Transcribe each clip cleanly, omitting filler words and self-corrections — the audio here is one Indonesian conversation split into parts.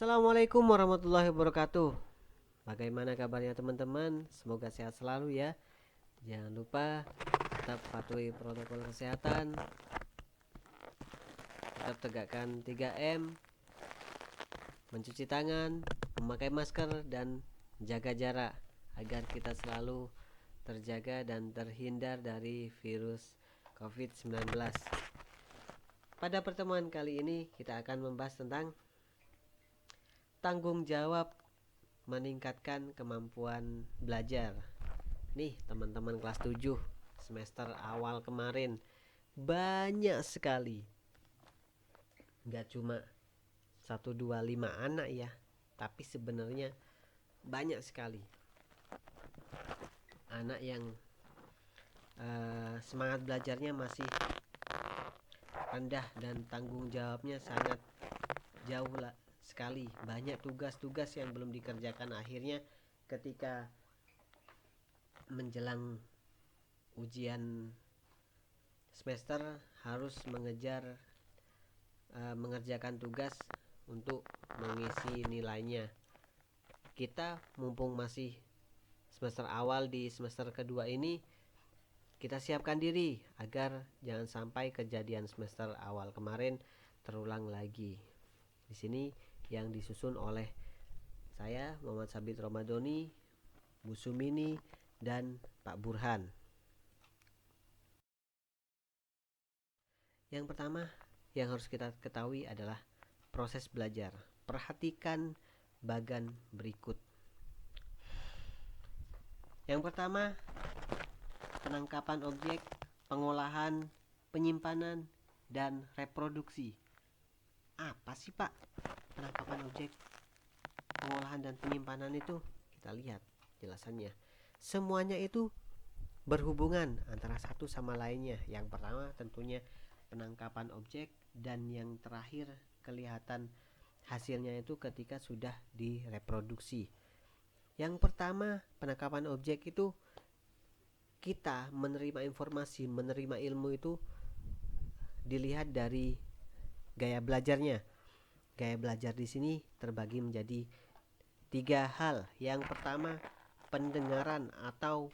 Assalamualaikum warahmatullahi wabarakatuh. Bagaimana kabarnya teman-teman? Semoga sehat selalu ya. Jangan lupa tetap patuhi protokol kesehatan, tetap tegakkan 3M, mencuci tangan, memakai masker, dan jaga jarak agar kita selalu terjaga dan terhindar dari virus COVID-19. Pada pertemuan kali ini kita akan membahas tentang tanggung jawab meningkatkan kemampuan belajar. Nih teman-teman kelas 7 semester awal kemarin banyak sekali, nggak cuma 1, 2, 5 anak ya, tapi sebenarnya banyak sekali anak yang semangat belajarnya masih rendah dan tanggung jawabnya sangat jauh lah sekali. Banyak tugas-tugas yang belum dikerjakan, akhirnya ketika menjelang ujian semester harus mengerjakan tugas untuk mengisi nilainya. Kita mumpung masih semester awal, di semester kedua ini kita siapkan diri agar jangan sampai kejadian semester awal kemarin terulang lagi. Di sini yang disusun oleh saya Muhammad Sabit Romadoni, Bu Sumini, dan Pak Burhan. Yang pertama yang harus kita ketahui adalah proses belajar. Perhatikan bagan berikut. Yang pertama, penangkapan objek, pengolahan, penyimpanan, dan reproduksi. Apa sih Pak penangkapan objek, pengolahan, dan penyimpanan itu? Kita lihat jelasannya. Semuanya itu berhubungan antara satu sama lainnya. Yang pertama tentunya penangkapan objek, dan yang terakhir kelihatan hasilnya itu ketika sudah direproduksi. Yang pertama, penangkapan objek itu kita menerima informasi, menerima ilmu itu dilihat dari gaya belajarnya. Gaya belajar di sini terbagi menjadi 3 hal. Yang pertama, pendengaran atau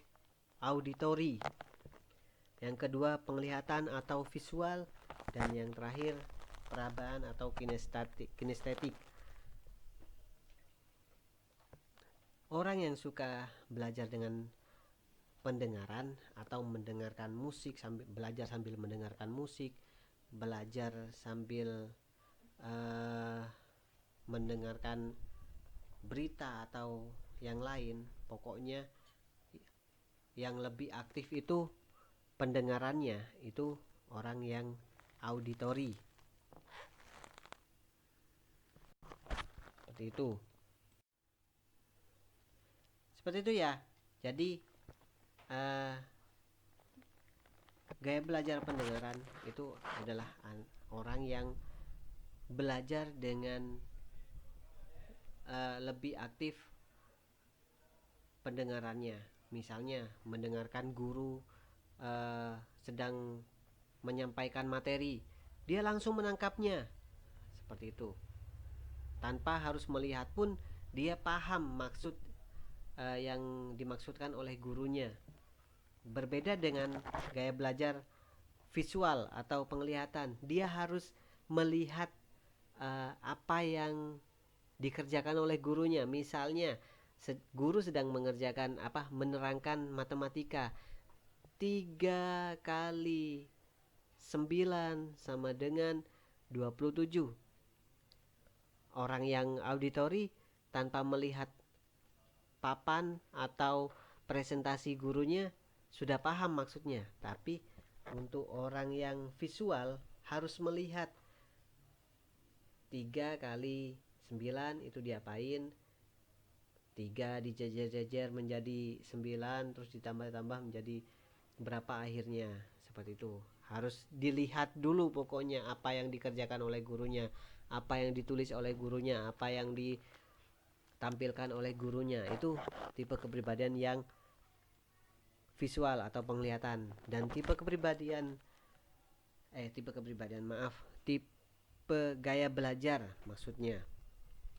auditori. Yang kedua, penglihatan atau visual, dan yang terakhir perabaan atau kinestetik. Orang yang suka belajar dengan pendengaran atau mendengarkan musik, belajar sambil mendengarkan musik, belajar sambil mendengarkan berita atau yang lain, pokoknya yang lebih aktif itu pendengarannya, itu orang yang auditori. Seperti itu. Seperti itu ya. Jadi gaya belajar pendengaran itu adalah orang yang belajar dengan lebih aktif pendengarannya. Misalnya mendengarkan guru sedang menyampaikan materi, dia langsung menangkapnya. Seperti itu. Tanpa harus melihat pun dia paham maksud yang dimaksudkan oleh gurunya. Berbeda dengan gaya belajar visual atau penglihatan, dia harus melihat apa yang dikerjakan oleh gurunya. Misalnya guru sedang mengerjakan menerangkan matematika, 3 kali 9 sama dengan 27. Orang yang auditori tanpa melihat papan atau presentasi gurunya sudah paham maksudnya. Tapi untuk orang yang visual harus melihat 3 kali 9 itu diapain, 3 dijejer-jejer menjadi 9, terus ditambah-tambah menjadi berapa akhirnya. Seperti itu. Harus dilihat dulu pokoknya apa yang dikerjakan oleh gurunya, apa yang ditulis oleh gurunya, apa yang ditampilkan oleh gurunya. Itu tipe kepribadian yang visual atau penglihatan. Dan tipe gaya belajar maksudnya.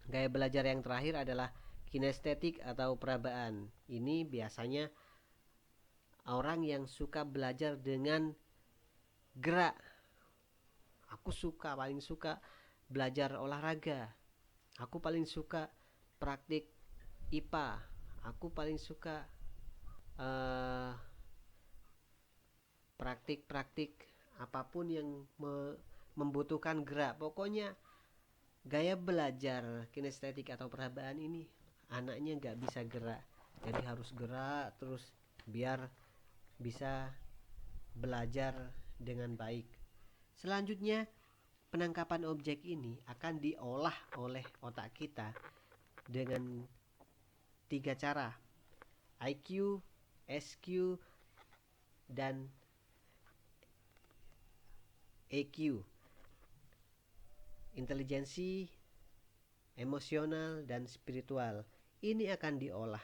Gaya belajar yang terakhir adalah kinestetik atau perabaan. Ini biasanya orang yang suka belajar dengan gerak. Aku paling suka belajar olahraga. Aku paling suka praktik IPA. Aku paling suka praktik-praktik apapun yang membutuhkan gerak. Pokoknya gaya belajar kinestetik atau perabaan ini anaknya nggak bisa gerak, jadi harus gerak terus biar bisa belajar dengan baik. Selanjutnya, penangkapan objek ini akan diolah oleh otak kita dengan 3 cara: IQ, SQ, dan EQ. Intelijensi, emosional, dan spiritual. Ini akan diolah,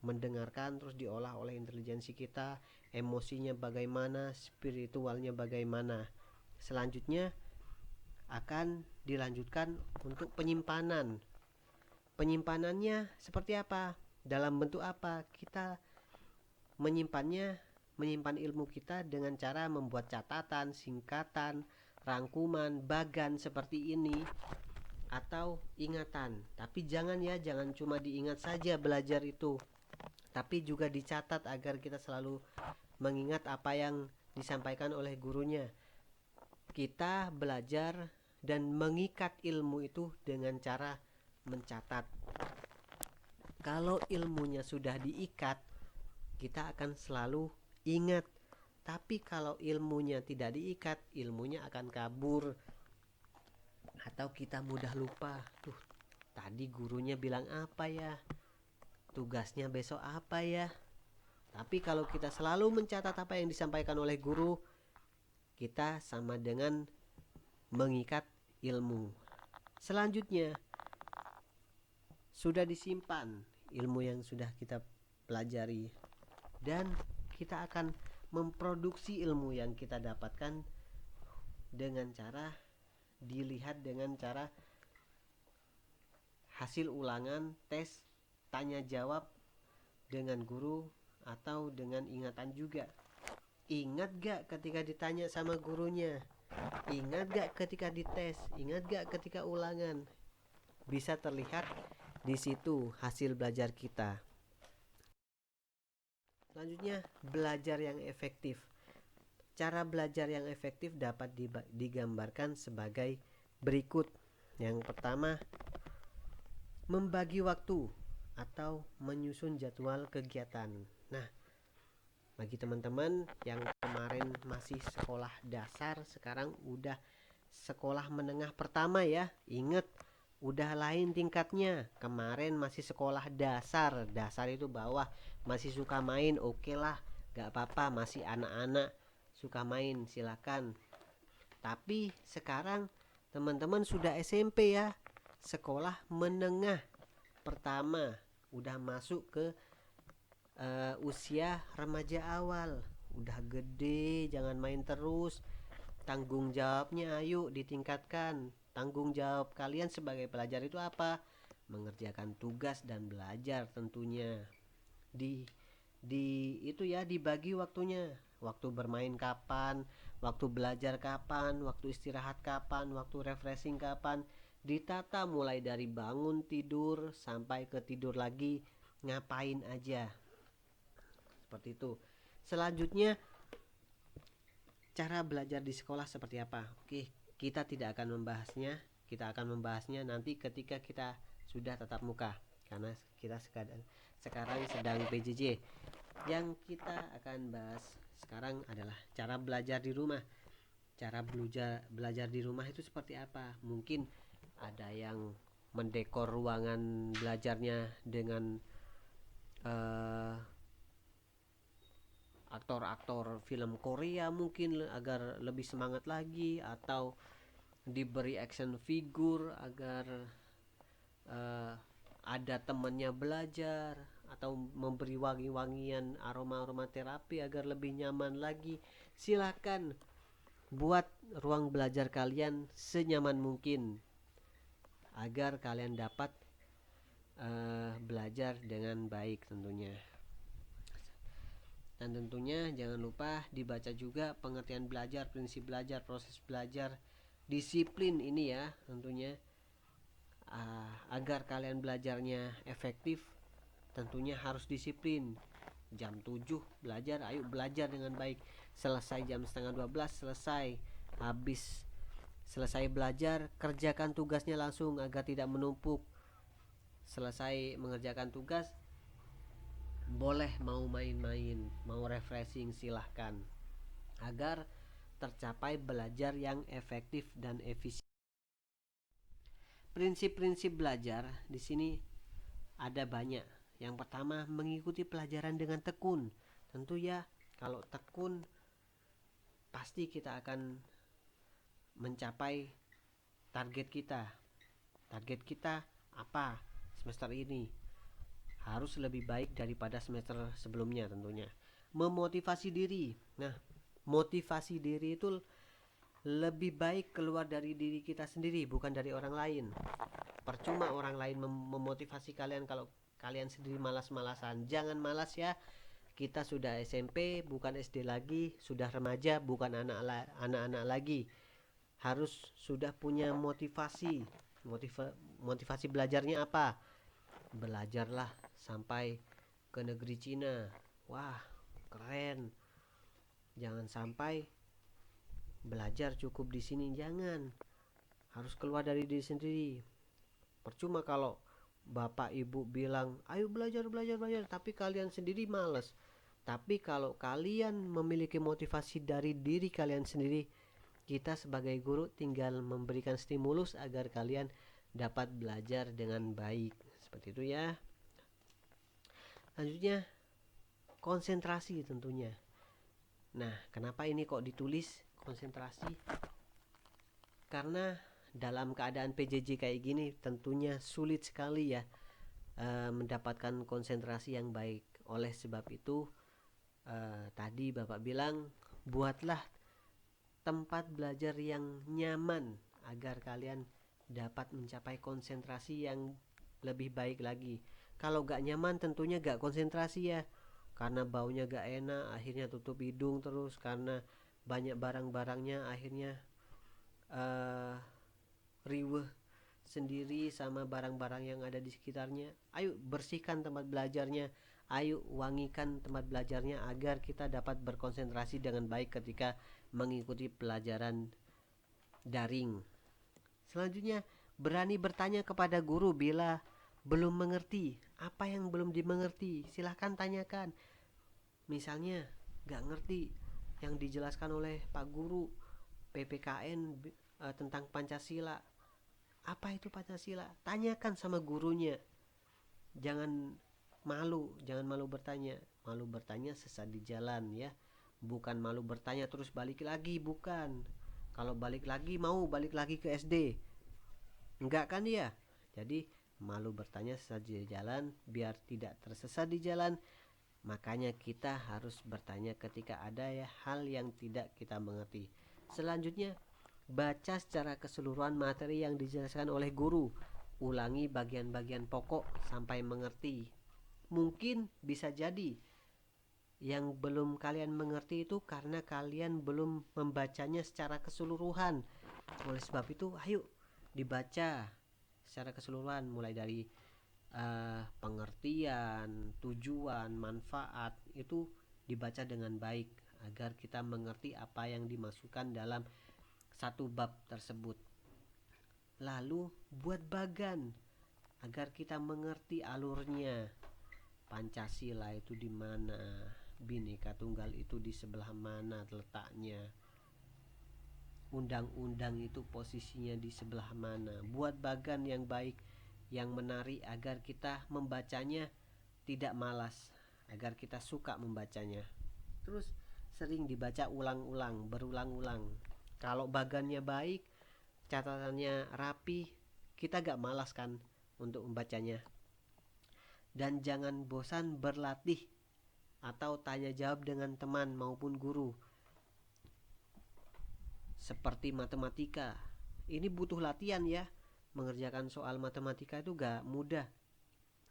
mendengarkan terus diolah oleh intelijensi kita, emosinya bagaimana, spiritualnya bagaimana. Selanjutnya akan dilanjutkan untuk penyimpanan. Penyimpanannya seperti apa? Dalam bentuk apa? Kita menyimpan ilmu kita dengan cara membuat catatan, singkatan, rangkuman, bagan seperti ini, atau ingatan. Tapi jangan cuma diingat saja belajar itu, tapi juga dicatat agar kita selalu mengingat apa yang disampaikan oleh gurunya. Kita belajar dan mengikat ilmu itu dengan cara mencatat. Kalau ilmunya sudah diikat, kita akan selalu ingat. Tapi kalau ilmunya tidak diikat, ilmunya akan kabur atau kita mudah lupa. Tadi gurunya bilang apa ya? Tugasnya besok apa ya? Tapi kalau kita selalu mencatat apa yang disampaikan oleh guru, kita sama dengan mengikat ilmu. Selanjutnya, sudah disimpan ilmu yang sudah kita pelajari, dan kita akan memproduksi ilmu yang kita dapatkan dengan cara dilihat dengan cara hasil ulangan, tes, tanya jawab dengan guru atau dengan ingatan juga. Ingat gak ketika ditanya sama gurunya? Ingat gak ketika dites? Ingat gak ketika ulangan? Bisa terlihat di situ hasil belajar kita. Selanjutnya, belajar yang efektif. Cara belajar yang efektif dapat digambarkan sebagai berikut. Yang pertama, membagi waktu atau menyusun jadwal kegiatan. Nah, bagi teman-teman yang kemarin masih sekolah dasar, sekarang udah sekolah menengah pertama ya, ingat udah lain tingkatnya. Kemarin masih sekolah dasar itu bawah, masih suka main, oke lah, gak apa-apa, masih anak-anak suka main, silakan. Tapi sekarang teman-teman sudah SMP ya, sekolah menengah pertama, udah masuk ke usia remaja awal, udah gede, jangan main terus. Tanggung jawabnya ayo ditingkatkan. Tanggung jawab kalian sebagai pelajar itu apa? Mengerjakan tugas dan belajar tentunya. Itu ya, dibagi waktunya. Waktu bermain kapan, waktu belajar kapan, waktu istirahat kapan, waktu refreshing kapan. Ditata mulai dari bangun tidur sampai ke tidur lagi, ngapain aja. Seperti itu. Selanjutnya, cara belajar di sekolah seperti apa? Oke, kita tidak akan membahasnya. Kita akan membahasnya nanti ketika kita sudah tatap muka, karena kita sekarang sedang PJJ. Yang kita akan bahas sekarang adalah cara belajar di rumah. Cara belajar di rumah itu seperti apa? Mungkin ada yang mendekor ruangan belajarnya dengan aktor-aktor film Korea mungkin agar lebih semangat lagi, atau diberi action figure agar ada temannya belajar, atau memberi wangi-wangian aroma terapi agar lebih nyaman lagi. Silakan Buat ruang belajar kalian senyaman mungkin agar kalian dapat belajar dengan baik tentunya. Dan tentunya jangan lupa dibaca juga pengertian belajar, prinsip belajar, proses belajar, disiplin ini ya tentunya. Agar kalian belajarnya efektif tentunya harus disiplin. Jam 7 belajar, ayo belajar dengan baik. Selesai jam setengah 12 selesai. Habis selesai belajar, kerjakan tugasnya langsung agar tidak menumpuk. Selesai mengerjakan tugas, boleh mau main-main, mau refreshing silahkan, agar tercapai belajar yang efektif dan efisien. Prinsip-prinsip belajar di sini ada banyak. Yang pertama, mengikuti pelajaran dengan tekun. Tentu ya, kalau tekun pasti kita akan mencapai target kita. Target kita apa semester ini? Harus lebih baik daripada semester sebelumnya tentunya. Memotivasi diri. Nah, motivasi diri itu lebih baik keluar dari diri kita sendiri, bukan dari orang lain. Percuma orang lain memotivasi kalian kalau kalian sendiri malas-malasan. Jangan malas ya. Kita sudah SMP, bukan SD lagi, sudah remaja, bukan anak-anak lagi. Harus sudah punya motivasi. Motivasi belajarnya apa? Belajarlah sampai ke negeri Cina. Wah, keren. Jangan sampai belajar cukup di sini, jangan. Harus keluar dari diri sendiri. Percuma kalau bapak ibu bilang ayo belajar belajar belajar, tapi kalian sendiri males. Tapi kalau kalian memiliki motivasi dari diri kalian sendiri, kita sebagai guru tinggal memberikan stimulus agar kalian dapat belajar dengan baik. Seperti itu ya. Selanjutnya, konsentrasi tentunya. Nah, kenapa ini kok ditulis konsentrasi? Karena dalam keadaan PJJ kayak gini tentunya sulit sekali ya mendapatkan konsentrasi yang baik. Oleh sebab itu tadi Bapak bilang, buatlah tempat belajar yang nyaman agar kalian dapat mencapai konsentrasi yang lebih baik lagi. Kalau gak nyaman tentunya gak konsentrasi ya, karena baunya gak enak akhirnya tutup hidung terus, karena banyak barang-barangnya akhirnya riweh sendiri sama barang-barang yang ada di sekitarnya. Ayo bersihkan tempat belajarnya, ayo wangikan tempat belajarnya agar kita dapat berkonsentrasi dengan baik ketika mengikuti pelajaran daring. Selanjutnya, berani bertanya kepada guru bila belum mengerti. Apa yang belum dimengerti? Silahkan tanyakan. Misalnya gak ngerti yang dijelaskan oleh Pak Guru PPKN tentang Pancasila. Apa itu Pancasila? Tanyakan sama gurunya. Jangan jangan malu bertanya. Malu bertanya sesat di jalan ya. Bukan malu bertanya terus balik lagi, bukan. Kalau balik lagi mau balik lagi ke SD. Enggak kan ya? Jadi malu bertanya sesat di jalan, biar tidak tersesat di jalan. Makanya kita harus bertanya ketika ada ya hal yang tidak kita mengerti. Selanjutnya, baca secara keseluruhan materi yang dijelaskan oleh guru. Ulangi bagian-bagian pokok sampai mengerti. Mungkin bisa jadi yang belum kalian mengerti itu karena kalian belum membacanya secara keseluruhan. Oleh sebab itu, ayo dibaca secara keseluruhan, mulai dari pengertian, tujuan, manfaat, itu dibaca dengan baik agar kita mengerti apa yang dimasukkan dalam satu bab tersebut. Lalu buat bagan agar kita mengerti alurnya. Pancasila itu di mana, Bhinneka Tunggal itu di sebelah mana letaknya, undang-undang itu posisinya di sebelah mana. Buat bagan yang baik, yang menarik agar kita membacanya tidak malas, agar kita suka membacanya. Terus sering dibaca ulang-ulang, berulang-ulang. Kalau bagannya baik, catatannya rapi, kita gak malas kan untuk membacanya. Dan jangan bosan berlatih atau tanya jawab dengan teman maupun guru. seperti matematika. Ini butuh latihan ya. Mengerjakan soal matematika itu gak mudah.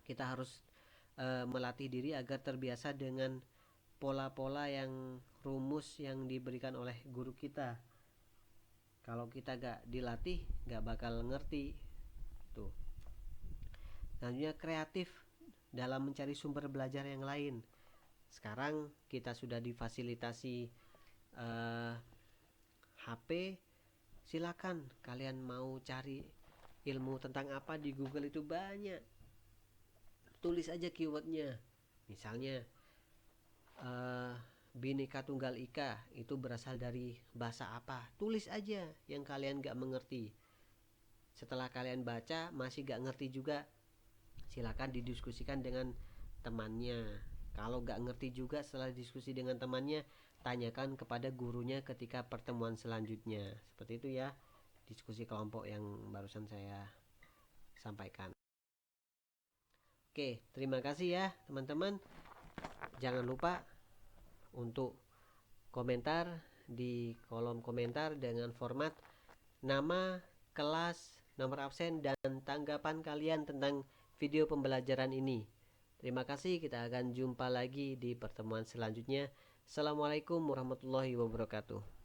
Kita harus melatih diri agar terbiasa dengan pola-pola yang rumus yang diberikan oleh guru kita. Kalau kita gak dilatih, gak bakal ngerti. Tuh. Selanjutnya kreatif dalam mencari sumber belajar yang lain. Sekarang kita sudah difasilitasi HP, silakan kalian mau cari ilmu tentang apa di Google itu banyak. Tulis aja keywordnya. Misalnya Bhinneka Tunggal Ika itu berasal dari bahasa apa? Tulis aja yang kalian gak mengerti. Setelah kalian baca masih gak ngerti juga, silakan didiskusikan dengan temannya. Kalau gak ngerti juga setelah diskusi dengan temannya, tanyakan kepada gurunya ketika pertemuan selanjutnya. Seperti itu ya, diskusi kelompok yang barusan saya sampaikan. Oke, terima kasih ya teman-teman. Jangan lupa untuk komentar di kolom komentar dengan format nama, kelas, nomor absen, dan tanggapan kalian tentang video pembelajaran ini. Terima kasih, kita akan jumpa lagi di pertemuan selanjutnya. Assalamualaikum warahmatullahi wabarakatuh.